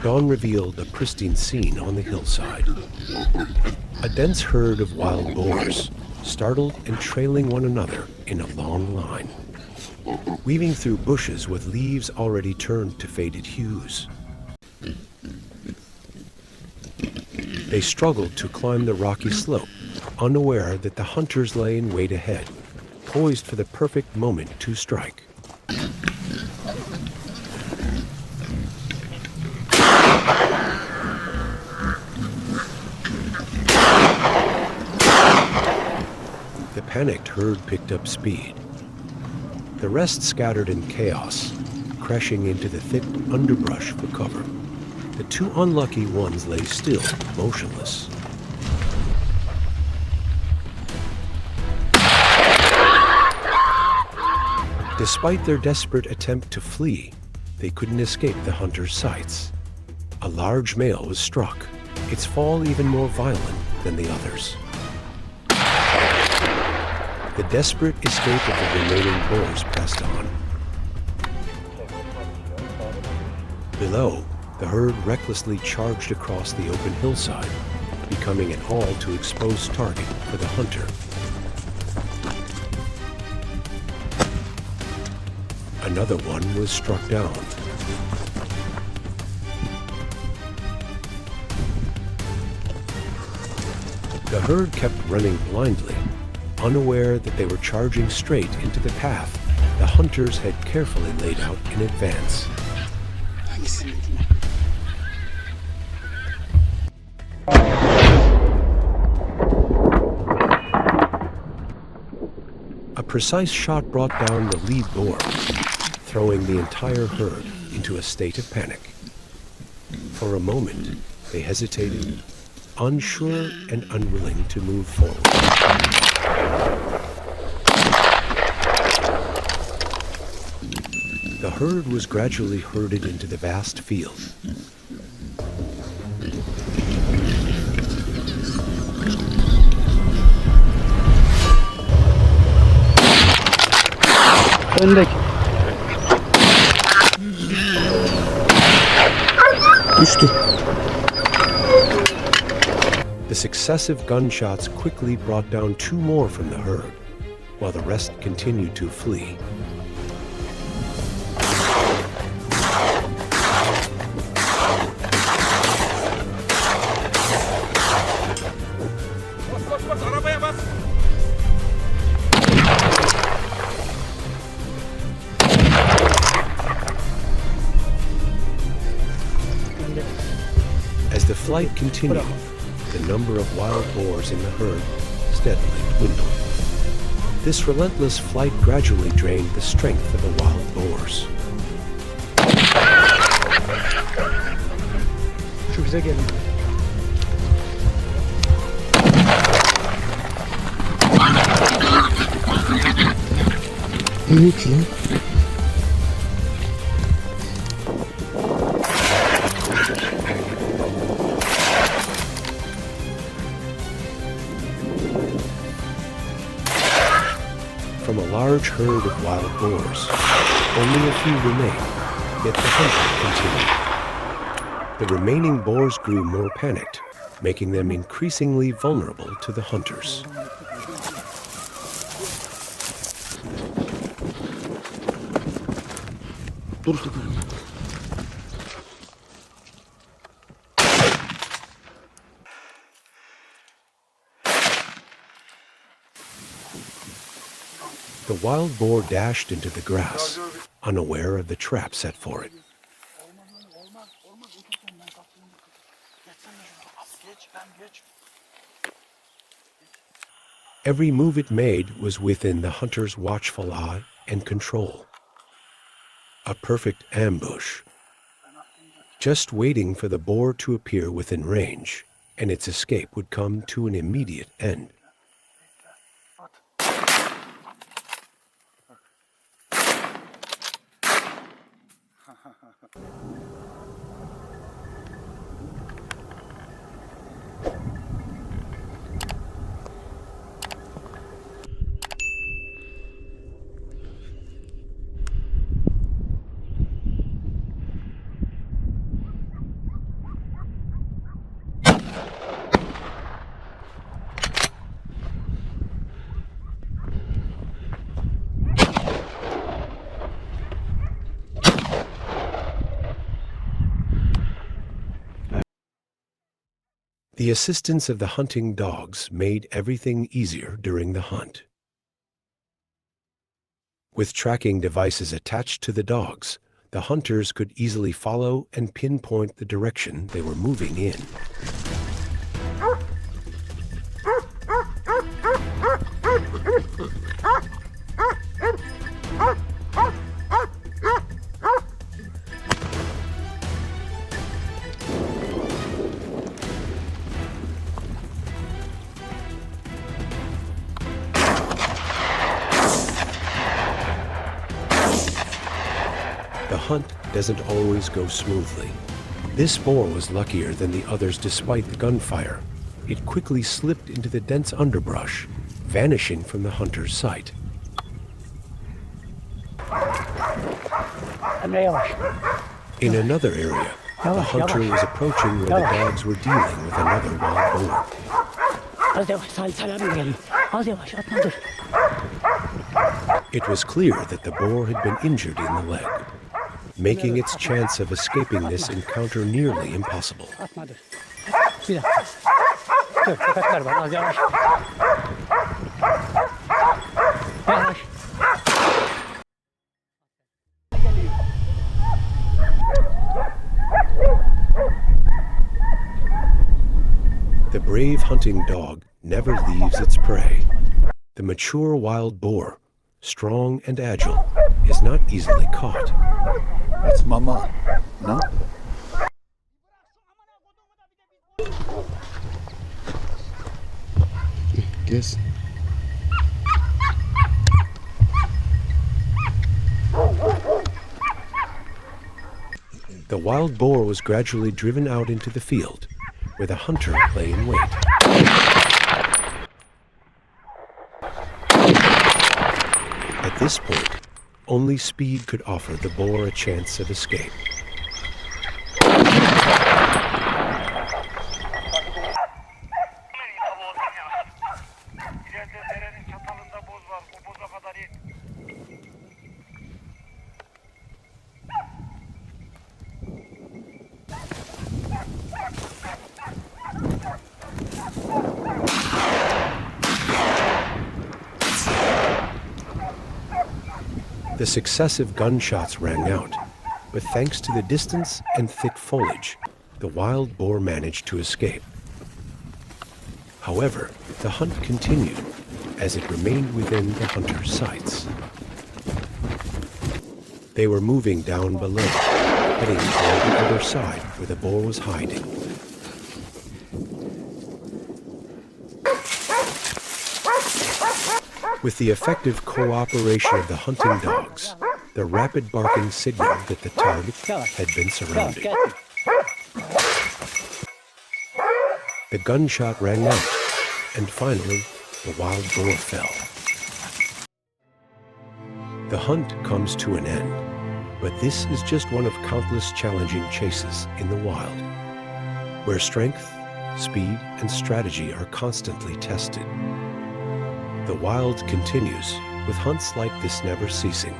Dawn revealed a pristine scene on the hillside. A dense herd of wild boars, startled and trailing one another in a long line, weaving through bushes with leaves already turned to faded hues. They struggled to climb the rocky slope, unaware that the hunters lay in wait ahead, poised for the perfect moment to strike. The panicked herd picked up speed. The rest scattered in chaos, crashing into the thick underbrush for cover. The two unlucky ones lay still, motionless. Despite their desperate attempt to flee, they couldn't escape the hunter's sights. A large male was struck, its fall even more violent than the others. The desperate escape of the remaining boars pressed on. Below, the herd recklessly charged across the open hillside, becoming an all-too-exposed target for the hunter. Another one was struck down. The herd kept running blindly, unaware that they were charging straight into the path the hunters had carefully laid out in advance. A precise shot brought down the lead boar, throwing the entire herd into a state of panic. For a moment, they hesitated, unsure and unwilling to move forward. The herd was gradually herded into the vast field. The successive gunshots quickly brought down two more from the herd, while the rest continued to flee. As the flight continued, the number of wild boars in the herd steadily dwindled. This relentless flight gradually drained the strength of the wild boars. Şu bize gelin. Lütfen. From a large herd of wild boars, only a few remained, yet the hunt continued. The remaining boars grew more panicked, making them increasingly vulnerable to the hunters. The wild boar dashed into the grass, unaware of the trap set for it. Every move it made was within the hunter's watchful eye and control. A perfect ambush, just waiting for the boar to appear within range, and its escape would come to an immediate end. The assistance of the hunting dogs made everything easier during the hunt. With tracking devices attached to the dogs, the hunters could easily follow and pinpoint the direction they were moving in. The hunt doesn't always go smoothly. This boar was luckier than the others despite the gunfire. It quickly slipped into the dense underbrush, vanishing from the hunter's sight. In another area, the hunter was approaching where the dogs were dealing with another wild boar. It was clear that the boar had been injured in the leg, making its chance of escaping this encounter nearly impossible. The brave hunting dog never leaves its prey. The mature wild boar, strong and agile, is not easily caught. That's Mama, no? Yes. The wild boar was gradually driven out into the field, where the hunter lay in wait. At this point, only speed could offer the boar a chance of escape. The successive gunshots rang out, but thanks to the distance and thick foliage, the wild boar managed to escape. However, the hunt continued, as it remained within the hunter's sights. They were moving down below, heading toward the other side where the boar was hiding. With the effective cooperation of the hunting dogs, the rapid barking signaled that the target had been surrounded. The gunshot rang out, and finally, the wild boar fell. The hunt comes to an end, but this is just one of countless challenging chases in the wild, where strength, speed, and strategy are constantly tested. The wild continues, with hunts like this never ceasing.